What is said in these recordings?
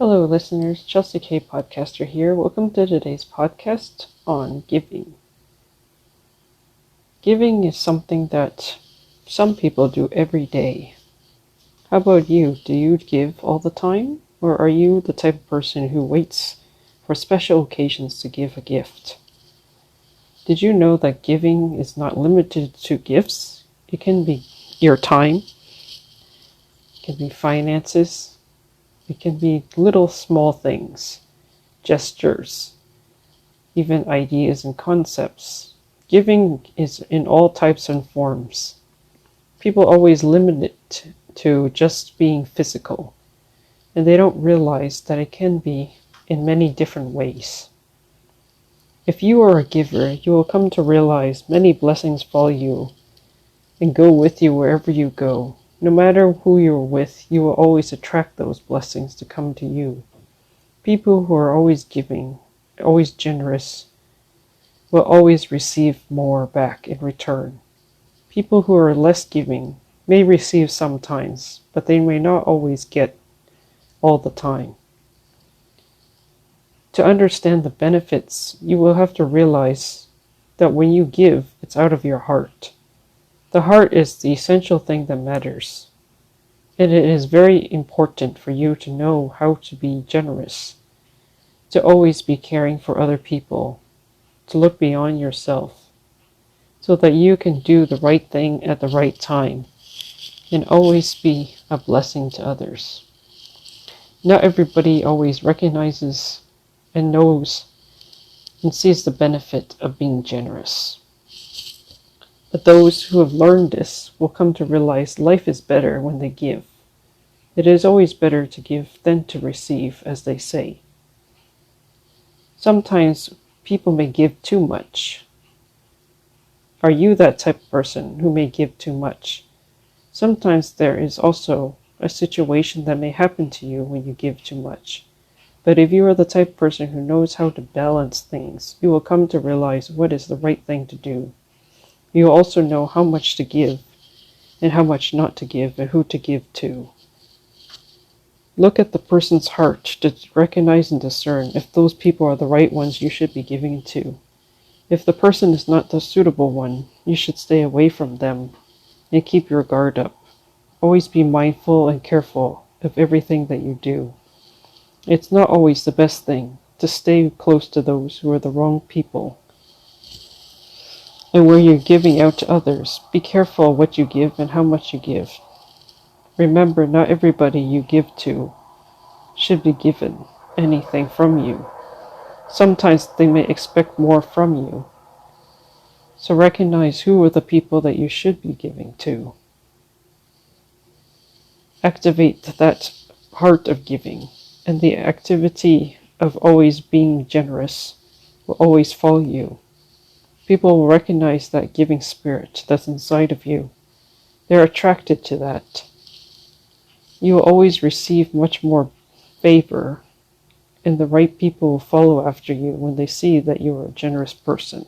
Hello, listeners. Chelsea K. Podcaster here. Welcome to today's podcast on giving. Giving is something that some people do every day. How about you? Do you give all the time? Or are you the type of person who waits for special occasions to give a gift? Did you know that giving is not limited to gifts? It can be your time, it can be finances, it can be little small things, gestures, even ideas and concepts. Giving is in all types and forms. People always limit it to just being physical, and they don't realize that it can be in many different ways. If you are a giver, you will come to realize many blessings follow you and go with you wherever you go. No matter who you're with, you will always attract those blessings to come to you. People who are always giving, always generous, will always receive more back in return. People who are less giving may receive sometimes, but they may not always get all the time. To understand the benefits, you will have to realize that when you give, it's out of your heart. The heart is the essential thing that matters. And it is very important for you to know how to be generous, to always be caring for other people, to look beyond yourself, so that you can do the right thing at the right time and always be a blessing to others. Not everybody always recognizes and knows and sees the benefit of being generous. But those who have learned this will come to realize life is better when they give. It is always better to give than to receive, as they say. Sometimes people may give too much. Are you that type of person who may give too much? Sometimes there is also a situation that may happen to you when you give too much. But if you are the type of person who knows how to balance things, you will come to realize what is the right thing to do. You will also know how much to give and how much not to give and who to give to. Look at the person's heart to recognize and discern if those people are the right ones you should be giving to. If the person is not the suitable one, you should stay away from them and keep your guard up. Always be mindful and careful of everything that you do. It's not always the best thing to stay close to those who are the wrong people. And where you're giving out to others, be careful what you give and how much you give. Remember, not everybody you give to should be given anything from you. Sometimes they may expect more from you. So recognize who are the people that you should be giving to. Activate that heart of giving, and the activity of always being generous will always follow you. People will recognize that giving spirit that's inside of you. They're attracted to that. You will always receive much more favor, and the right people will follow after you when they see that you are a generous person.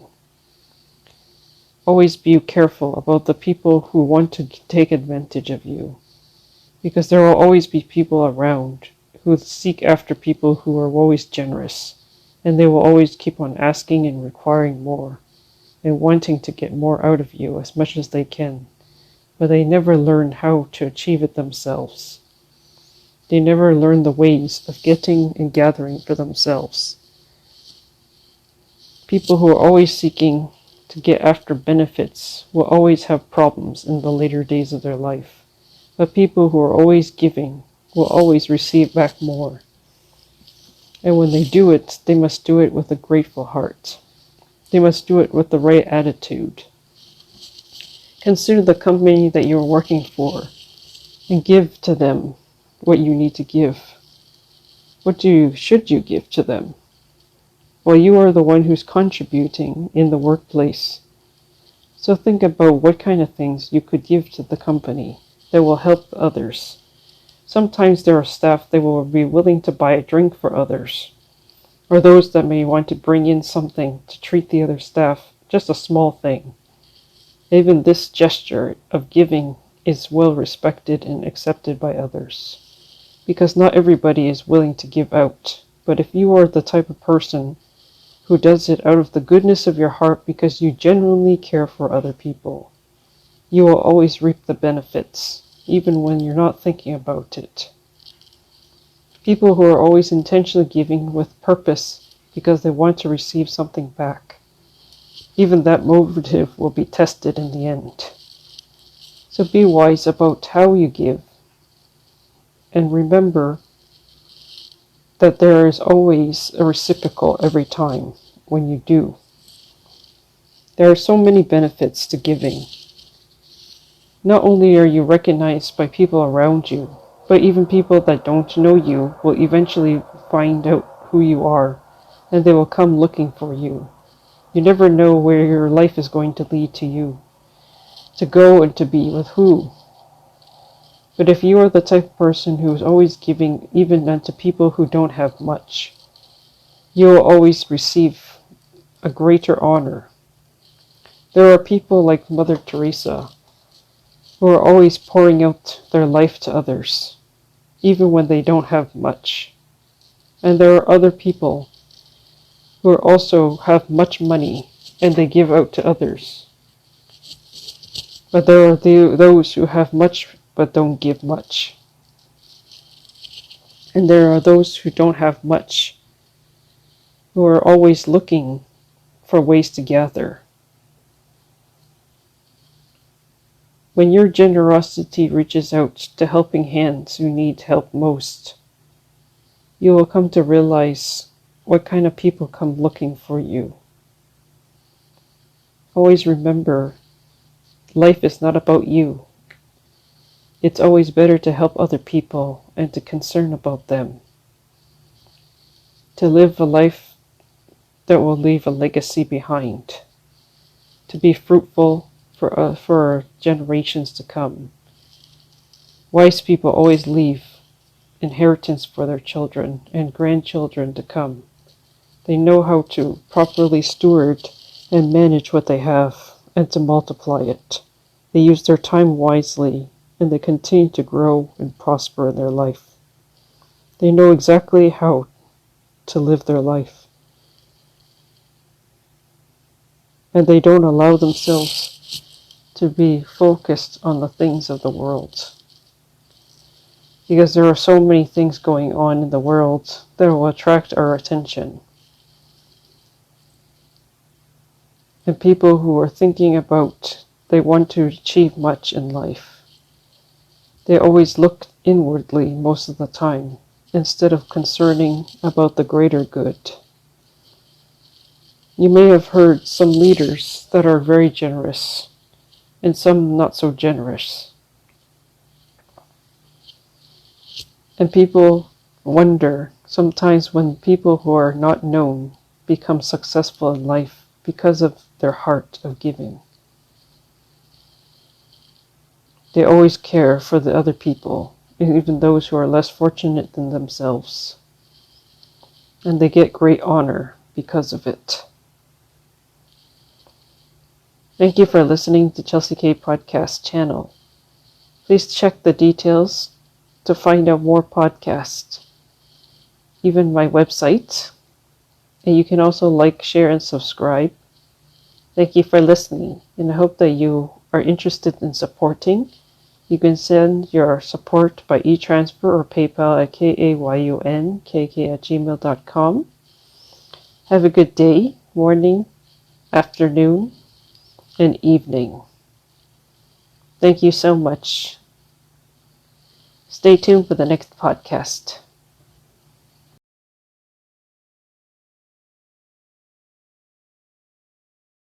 Always be careful about the people who want to take advantage of you, because there will always be people around who seek after people who are always generous, and they will always keep on asking and requiring more, and wanting to get more out of you as much as they can, but they never learn how to achieve it themselves. They never learn the ways of getting and gathering for themselves. People who are always seeking to get after benefits will always have problems in the later days of their life. But people who are always giving will always receive back more. And when they do it, they must do it with a grateful heart. They must do it with the right attitude. Consider the company that you are working for and give to them what you need to give. Should you give to them? Well, you are the one who's contributing in the workplace. So think about what kind of things you could give to the company that will help others. Sometimes there are staff that will be willing to buy a drink for others, or those that may want to bring in something to treat the other staff, just a small thing. Even this gesture of giving is well respected and accepted by others. because not everybody is willing to give out. But if you are the type of person who does it out of the goodness of your heart because you genuinely care for other people, you will always reap the benefits, even when you're not thinking about it. People who are always intentionally giving with purpose because they want to receive something back, even that motive will be tested in the end. So be wise about how you give, and remember that there is always a reciprocal every time when you do. There are so many benefits to giving. Not only are you recognized by people around you, but even people that don't know you will eventually find out who you are, and they will come looking for you. You never know where your life is going to lead to you, to go and to be with who. But if you are the type of person who is always giving, even unto people who don't have much, you will always receive a greater honor. There are people like Mother Teresa who are always pouring out their life to others, even when they don't have much. And there are other people who also have much money and they give out to others. But there are those who have much but don't give much. And there are those who don't have much, who are always looking for ways to gather. When your generosity reaches out to helping hands who need help most, you will come to realize what kind of people come looking for you. Always remember, life is not about you. It's always better to help other people and to concern about them. To live a life that will leave a legacy behind. To be fruitful for generations to come. Wise people always leave inheritance for their children and grandchildren to come. They know how to properly steward and manage what they have and to multiply it. They use their time wisely and they continue to grow and prosper in their life. They know exactly how to live their life. And they don't allow themselves to be focused on the things of the world. Because there are so many things going on in the world that will attract our attention. And people who are thinking about they want to achieve much in life, they always look inwardly most of the time, instead of concerning about the greater good. You may have heard some leaders that are very generous, and some not so generous. And people wonder sometimes when people who are not known become successful in life because of their heart of giving. They always care for the other people, even those who are less fortunate than themselves. And they get great honor because of it. Thank you for listening to Chelsea K Podcast channel. Please check the details to find out more podcasts, even my website. And you can also like, share, and subscribe. Thank you for listening, and I hope that you are interested in supporting. You can send your support by e-transfer or PayPal at kayunkk@gmail.com. Have a good day, morning, afternoon, and evening. Thank you so much. Stay tuned for the next podcast.